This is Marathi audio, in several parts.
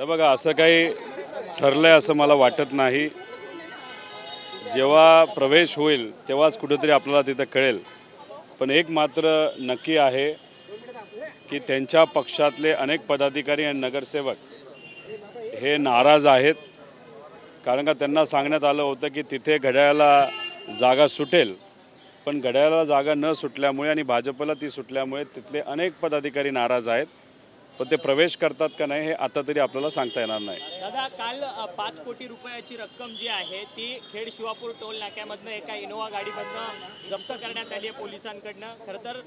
हे बघा, असं काही ठरलंय असं मला वाटत नाही. जेव्हा प्रवेश होईल तेव्हाच कुठेतरी आपल्याला तिथं कळेल. पण एक मात्र नक्की आहे की त्यांच्या पक्षातले अनेक पदाधिकारी आणि नगरसेवक हे नाराज आहेत. कारण का त्यांना सांगण्यात आलं होतं की तिथे घड्याळाला जागा सुटेल, पण घड्याळाला जागा न सुटल्यामुळे आणि भाजपला ती सुटल्यामुळे तिथले अनेक पदाधिकारी नाराज आहेत. पण ते प्रवेश करतात का नाही हे आता तरी आपल्याला सांगता येणार नाही. दादा, काल 5 कोटी रुपयाची रक्कम जी आहे ती खेड शिवापूर टोल नाक्यामधनं एका इनोवा गाडीमधनं जप्त करण्यात आली आहे पोलिसांकडनं. खरं तर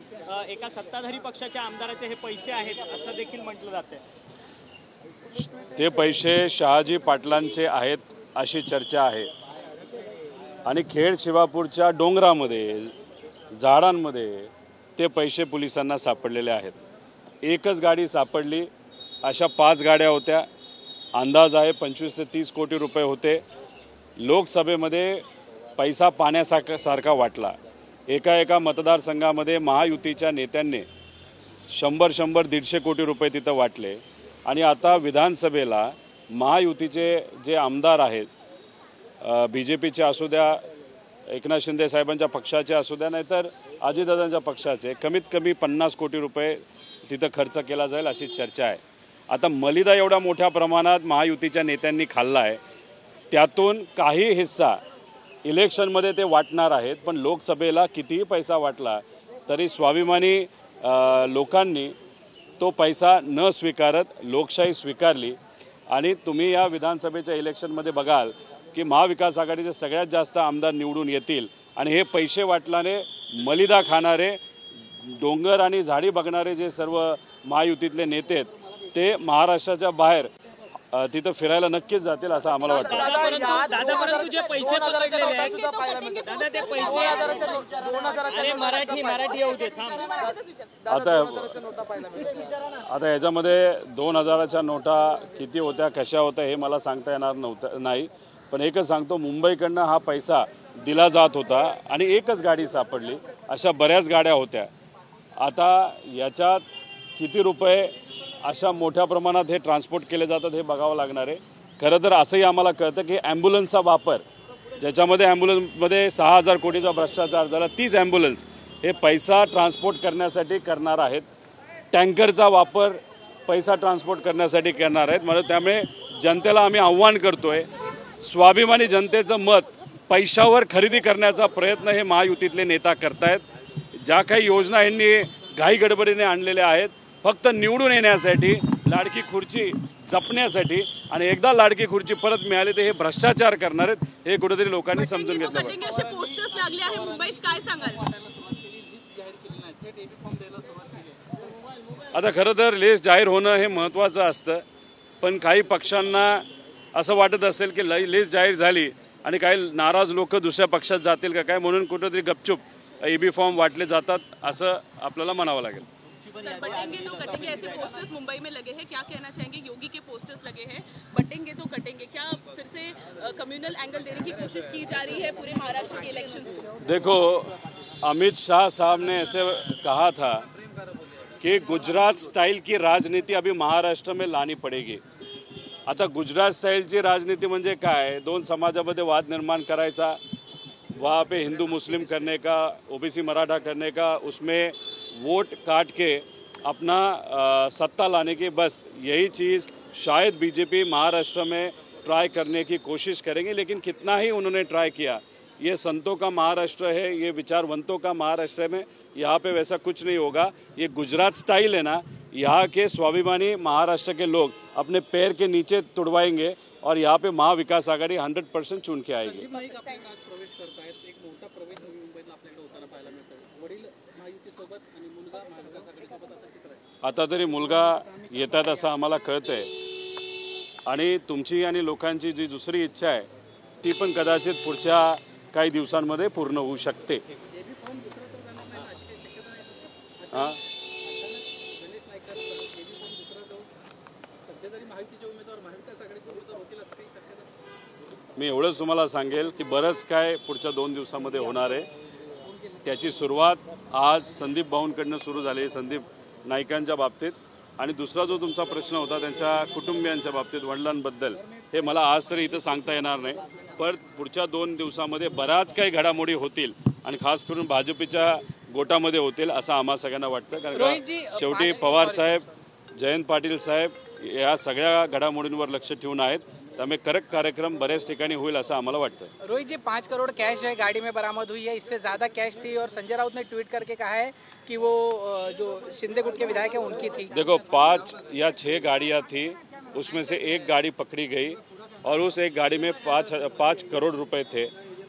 एका सत्ताधारी पक्षाच्या आमदाराचे हे पैसे आहेत असं देखील म्हटलं जातं. ते पैसे शहाजी पाटलांचे आहेत अशी चर्चा आहे. आणि खेड शिवापूरच्या डोंगरामध्ये, झाडांमध्ये ते पैसे पोलिसांना सापडलेले आहेत. एकच गाडी सापडली, अशा 5 गाड्या होत्या. अंदाज आहे 25 ते 30 कोटी रुपये होते. लोकसभेमध्ये पैसा पाण्यासारखा वाटला. एका मतदारसंघामध्ये महायुतीच्या नेत्यांनी 100-150 कोटी रुपये तिथं वाटले. आणि आता विधानसभेला महायुतीचे जे आमदार आहेत, BJPचे असू द्या, एकनाथ शिंदे साहेबांच्या पक्षाचे असू द्या, नाहीतर अजितदादांच्या पक्षाचे, कमीत कमी 50 कोटी रुपये तिथं खर्च केला जाईल अशी चर्चा आहे. आता मलिदा एवढ्या मोठ्या प्रमाणात महायुतीच्या नेत्यांनी खाल्ला आहे, त्यातून काही हिस्सा इलेक्शनमध्ये ते वाटणार आहेत. पण लोकसभेला कितीही पैसा वाटला तरी स्वाभिमानी लोकांनी तो पैसा न स्वीकारत लोकशाही स्वीकारली. आणि तुम्ही या विधानसभेच्या इलेक्शनमध्ये बघाल की महाविकास आघाडीचे सगळ्यात जास्त आमदार निवडून येतील. आणि हे पैसे वाटल्याने मलिदा खाणारे, डोंगर आणि झाडी बघणारे जे सर्व महायुतीतले नेते आहेत ते महाराष्ट्राच्या बाहेर तिथं फिरायला नक्कीच जातील असं आम्हाला वाटतं. दादा, जे पैसे पकडलेले आहेत दादा, ते पैसे मराठी येऊ देत. आता याच्यामध्ये 2000च्या नोटा किती होत्या, कशा होत्या हे मला सांगता येणार नाही. पण एकच सांगतो, मुंबईकडनं हा पैसा दिला जात होता आणि एकच गाडी सापडली. अशा बऱ्याच गाड्या होत्या. आता याच्यात किती रुपये अशा मोठ्या प्रमाणात हे ट्रान्सपोर्ट केले जातात हे बघावं लागणार आहे. खरं तर असंही आम्हाला कळतं की ॲम्ब्युलन्सचा वापर, ज्याच्यामध्ये ॲम्ब्युलन्समध्ये 6000 कोटीचा भ्रष्टाचार झाला, 30 ॲम्ब्युलन्स हे पैसा ट्रान्सपोर्ट करण्यासाठी करणार आहेत. टँकरचा वापर पैसा ट्रान्सपोर्ट करण्यासाठी करणार आहेत. म्हणून त्यामुळे जनतेला आम्ही आव्हान करतो आहे, स्वाभिमानी जनतेचं मत पैशावर खरेदी करण्याचा प्रयत्न हे महायुतीतले नेता करतायत. ज्या काही योजना यांनी घाई गडबडीने आणलेल्या आहेत फक्त निवडून येण्यासाठी, लाडकी खुर्ची जपण्यासाठी, आणि एकदा लाडकी खुर्ची परत मिळाली तर हे भ्रष्टाचार करणार आहेत हे कुठेतरी लोकांनी समजून घेतलं पाहिजे. आता खरं तर लिस्ट जाहीर होणं हे महत्त्वाचं असतं. पण काही पक्षांना असं वाटत असेल की लिस्ट जाहीर झाली आणि काही नाराज लोक दुसऱ्या पक्षात जातील का काय, म्हणून कुठेतरी गपचूप EB फॉर्म वाटले जातात असं आपल्याला म्हणावं लागेल. बटेंगे तो कटेंगे ऐसे पोस्टर्स मुंबई में लगे हैं, क्या कहना चाहेंगे? योगी के पोस्टर्स लगे हैं, बटेंगे तो कटेंगे, क्या फिर से कम्युनल एंगल देने की कोशिश की जा रही है पूरे महाराष्ट्र के इलेक्शंस को? देखो, अमित शाह साहब ने ऐसे कहा था कि गुजरात स्टाइल की राजनीति अभी महाराष्ट्र में लानी पड़ेगी. आता गुजरात स्टाईलची राजनीति म्हणजे काय? 2 समाजामध्ये वाद निर्माण करायचा, वहाँ पे हिंदू मुस्लिम करने का, OBC मराठा करने का, उसमें वोट काट के अपना सत्ता लाने की, बस यही चीज़ शायद BJP महाराष्ट्र में ट्राई करने की कोशिश करेंगे. लेकिन कितना ही उन्होंने ट्राई किया, ये संतों का महाराष्ट्र है, ये विचारवंतों का महाराष्ट्र है, में यहाँ पे वैसा कुछ नहीं होगा. ये गुजरात स्टाइल है ना, यहाँ के स्वाभिमानी महाराष्ट्र के लोग अपने पैर के नीचे तुड़वाएंगे और यहाँ पे महाविकास आघाड़ी 100% चुन के आएगी. आता तरी मुलगा येतात असं आम्हाला कळतंय. आणि तुमची आणि लोकांची जी दुसरी इच्छा आहे ती पण कदाचित पुढच्या काही दिवसांमध्ये पूर्ण होऊ शकते. हां, मी एवढंच तुम्हाला सांगेल की बरंच काय पुढच्या 2 दिवसांमध्ये होणार आहे. त्याची सुरुवात आज संदीप भाऊंकडनं सुरू झाली. संदीप नाईकांच्या बाबतीत आणि दुसरा जो तुमचा प्रश्न होता त्यांच्या कुटुंबियांच्या बाबतीत वडिलांबद्दल, हे मला आज तरी इथं सांगता येणार नाही, पण पुढच्या 2 दिवसामध्ये बऱ्याच काही घडामोडी होतील आणि खास करून भाजपच्या गोटामध्ये होतील असं आम्हा सगळ्यांना वाटतं. कारण का शेवटी पवार साहेब, जयंत पाटील साहेब या सगळ्या घडामोडींवर लक्ष ठेवून आहेत, त्यामुळे करेक्ट कार्यक्रम बऱ्याच ठिकाणी होईल असं आम्हाला वाटतं. रोहित जी, 5 करोड़ कैश है गाड़ी में बरामद हुई है, इससे ज़्यादा कैश थी और संजय राउत ने ट्वीट करके कहा है कि वो जो शिंदे गुट के विधायक है उनकी थी. देखो 5 या 6 गाड़ियाँ थी, उसमें से एक गाड़ी पकड़ी गई और उस एक गाड़ी में 5 करोड़ रुपए थे.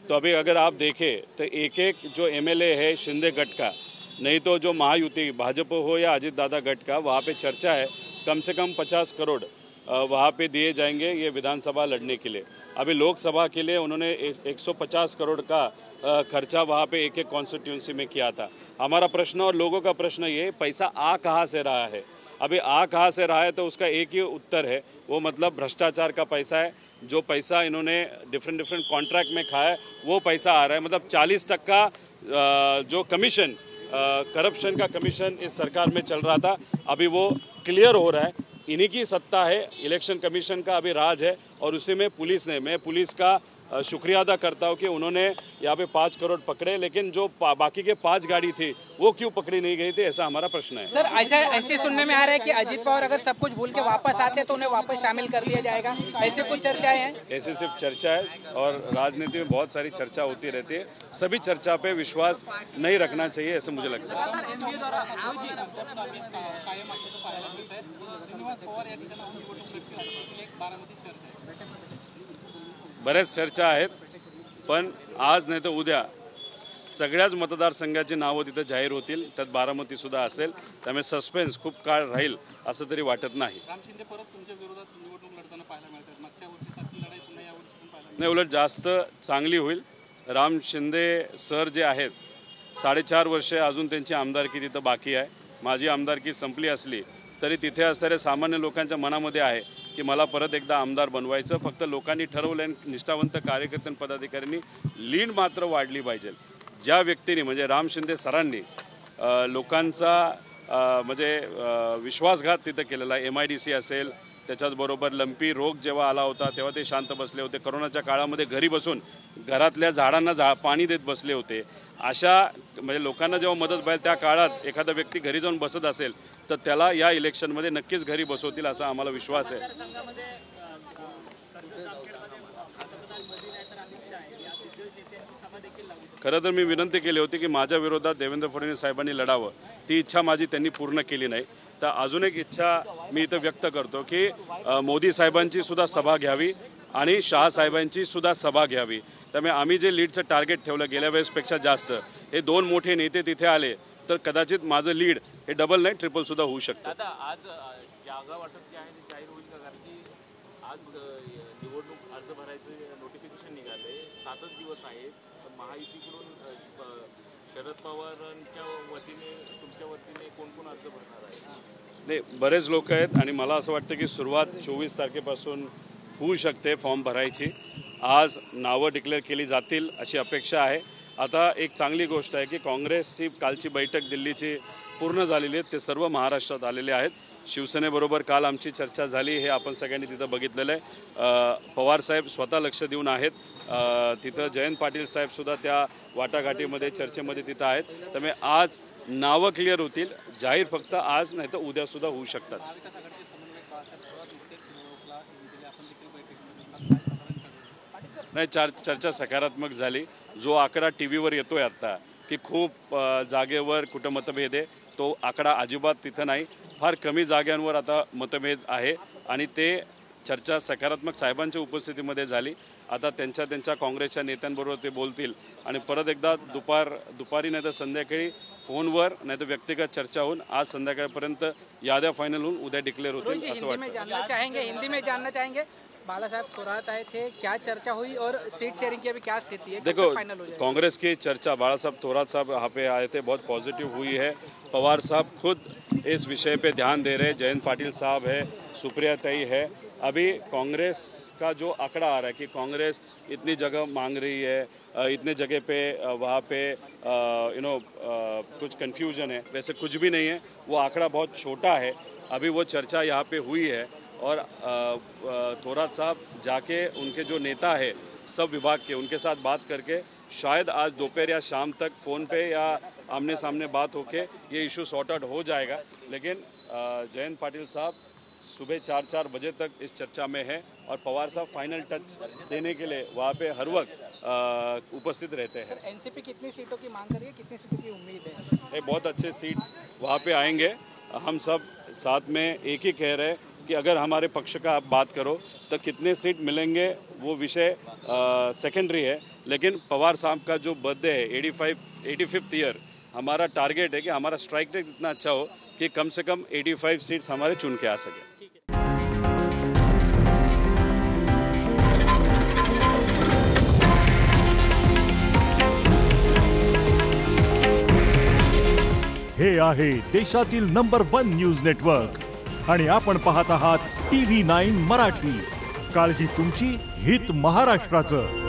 तो अभी अगर आप देखें तो एक एक जो MLA है शिंदे गट का, नहीं तो जो महायुति भाजपा हो या अजित दादा गट का, वहाँ पे चर्चा है कम से कम 50 करोड़ वहाँ पे दिए जाएंगे ये विधानसभा लड़ने के लिए. अभी लोकसभा के लिए उन्होंने 150 करोड़ का खर्चा वहाँ पे एक एक कॉन्स्टिट्यूंसी में किया था. हमारा प्रश्न और लोगों का प्रश्न ये, पैसा आ कहाँ से रहा है? अभी आ कहाँ से रहा है तो उसका एक ही उत्तर है, वो मतलब भ्रष्टाचार का पैसा है. जो पैसा इन्होंने डिफरेंट कॉन्ट्रैक्ट में खाया है वो पैसा आ रहा है. मतलब 40% जो कमीशन, करप्शन का कमीशन इस सरकार में चल रहा था, अभी वो क्लियर हो रहा है. इन्हीं की सत्ता है, इलेक्शन कमीशन का अभी राज है और उसी में पुलिस ने, मैं पुलिस का शुक्रिया अदा करता हूँ कि उन्होंने यहाँ पे 5 करोड़ पकड़े, लेकिन जो बाकी के 5 गाड़ी थी वो क्यों पकड़ी नहीं गई थी, ऐसा हमारा प्रश्न है. सर, ऐसे सुनने में आ रहा है कि अजित पवार अगर सब कुछ भूल के वापस आते हैं तो उन्हें वापस शामिल कर लिया जाएगा, ऐसे कुछ चर्चाएं हैं. ऐसे सिर्फ चर्चा है और राजनीति में बहुत सारी चर्चा होती रहती है. सभी चर्चा पे विश्वास नहीं रखना चाहिए, ऐसा मुझे लगता है. बऱ्याच चर्चा आहेत, पण आज नाही तर उद्या सगळ्याच मतदारसंघाची नावं तिथं जाहीर होतील, त्यात बारामती सुद्धा असेल. त्यामुळे सस्पेन्स खूप काळ राहील असं तरी वाटत नाही. नाही, उलट जास्त चांगली होईल. राम शिंदे सर जे आहेत, 4.5 वर्षे अजून त्यांची आमदारकी तिथं बाकी आहे. माझी आमदारकी संपली असली तरी तिथे असणाऱ्या सामान्य लोकांच्या मनामध्ये आहे की मला परत एकदा आमदार बनवायचं. फक्त लोकांनी ठरवलं आणि निष्ठावंत कार्यकर्ते आणि पदाधिकाऱ्यांनी लीड मात्र वाढली पाहिजे. ज्या व्यक्तीने म्हणजे राम शिंदे सरांनी लोकांचा म्हणजे विश्वासघात तिथं केलेला आहे. MIDC असेल, त्याच्याचबरोबर लंपी रोग जेव्हा आला होता तेव्हा ते शांत बसले होते. कोरोनाच्या काळामध्ये घरी बसून घरातल्या झाडांना पाणी देत बसले होते. अशा म्हणजे लोकांना जेव्हा मदत पाहिजे त्या काळात एखादा व्यक्ती घरी जाऊन बसत असेल तर त्याला या इलेक्शनमध्ये नक्कीच घरी बसवतील असा आम्हाला विश्वास आहे. खरं तर मी विनंती केली होती की माझ्या विरोधात देवेंद्र फडणवीस साहेबांनी लढावं. ती इच्छा माझी त्यांनी पूर्ण केली नाही. तर अजून एक इच्छा मी इथं व्यक्त करतो की मोदी साहेबांची सुद्धा सभा घ्यावी आणि शहा साहेबांची सुद्धा सभा घ्यावी. त्यामुळे आम्ही जे लीडचं टार्गेट ठेवलं गेल्या वेळेसपेक्षा जास्त, हे 2 मोठे नेते तिथे आले तर कदाचित माझं लीड हे डबल नाही ट्रिपल सुद्धा होऊ शकतं. दादा, आज जागा वाटप जे आहे ते जाहीर होईल का? कारण की आज निवडणूक अर्ज भरायचं नोटिफिकेशन निघालंय. 7च दिवस आहेत. महायुतीकडून शरद पवारांच्या वतीने, तुमच्या वतीने कोण कोण अर्ज भरणार आहे? नाही, बरेच लोक आहेत आणि मला असं वाटतं की सुरुवात 24 तारखेपासून होऊ शकते फॉर्म भरायची. आज नावं डिक्लेअर केली जातील अशी अपेक्षा आहे. आता एक चांगली गोष्ट आहे की काँग्रेसची कालची बैठक दिल्लीची पूर्ण झालेली आहे. ते सर्व महाराष्ट्रात आलेले आहेत. शिवसेनेबरोबर काल आमची चर्चा झाली, हे आपण सगळ्यांनी तिथं बघितलेलं आहे. पवारसाहेब स्वतः लक्ष देऊन आहेत तिथं. जयंत पाटील साहेबसुद्धा त्या वाटाघाटीमध्ये चर्चेमध्ये तिथं आहेत. त्यामुळे आज नावं क्लिअर होतील. जाहीर फक्त आज नाही तर उद्यासुद्धा होऊ शकतात. नाही, चर्चा सकारात्मक झाली. जो आकडा TV वर येतोय आत्ता की खूप जागेवर कुठं मतभेद आहे, तो आकडा अजिबात तिथं नाही. फार कमी जाग्यांवर आता मतभेद आहे आणि ते चर्चा सकारात्मक साहेबांच्या उपस्थितीमध्ये झाली. आता त्यांच्या काँग्रेसच्या नेत्यांबरोबर ते बोलतील आणि परत एकदा दुपारी नाही तर संध्याकाळी फोनवर नाही तर व्यक्तिगत चर्चा होऊन आज संध्याकाळपर्यंत याद्या फायनल होऊन उद्या डिक्लेअर होतील असं वाटतं. हिंदी में जानना चाहेंगे बाला साहब थोरात आए थे, क्या चर्चा हुई और सीट शेयरिंग की अभी क्या स्थिति है? देखो, कांग्रेस की चर्चा, बाला साहब थोरात साहब यहाँ पे आए थे, बहुत पॉजिटिव हुई है. पवार साहब खुद इस विषय पे ध्यान दे रहे हैं. जयंत पाटिल साहब है, सुप्रिया ताई है, अभी कांग्रेस का जो आंकड़ा आ रहा है कि कांग्रेस इतनी जगह मांग रही है, इतने जगह पे वहाँ पे कुछ कन्फ्यूजन है, वैसे कुछ भी नहीं है। वो आंकड़ा बहुत छोटा है। अभी वो चर्चा यहाँ पे हुई है और थोरात साहब जाके उनके जो नेता है सब विभाग के, उनके साथ बात करके शायद आज दोपहर या शाम तक फ़ोन पे या आमने सामने बात होके ये इशू सॉर्ट आउट हो जाएगा। लेकिन जयंत पाटिल साहब सुबह 4 बजे तक इस चर्चा में है और पवार साहब फाइनल टच देने के लिए वहाँ पे हर वक्त उपस्थित रहते हैं। एनसीपी कितनी सीटों की मांग कर रही है, कितनी सीटों की उम्मीद है? ये बहुत अच्छे सीट्स वहाँ पे आएंगे। हम सब साथ में एक ही कह रहे हैं कि अगर हमारे पक्ष का आप बात करो तो कितने सीट मिलेंगे वो विषय सेकेंडरी है, लेकिन पवार साहब का जो बर्थडे है 85th ईयर, हमारा टारगेट है कि हमारा स्ट्राइक रेट इतना अच्छा हो कि कम से कम 85 सीट्स हमारे चुन के आ सके। हे आहे देशातील नंबर 1 न्यूज नेटवर्क आणि आपण पाहत आहात TV9 मराठी। काळजी तुमची, हित महाराष्ट्राचं।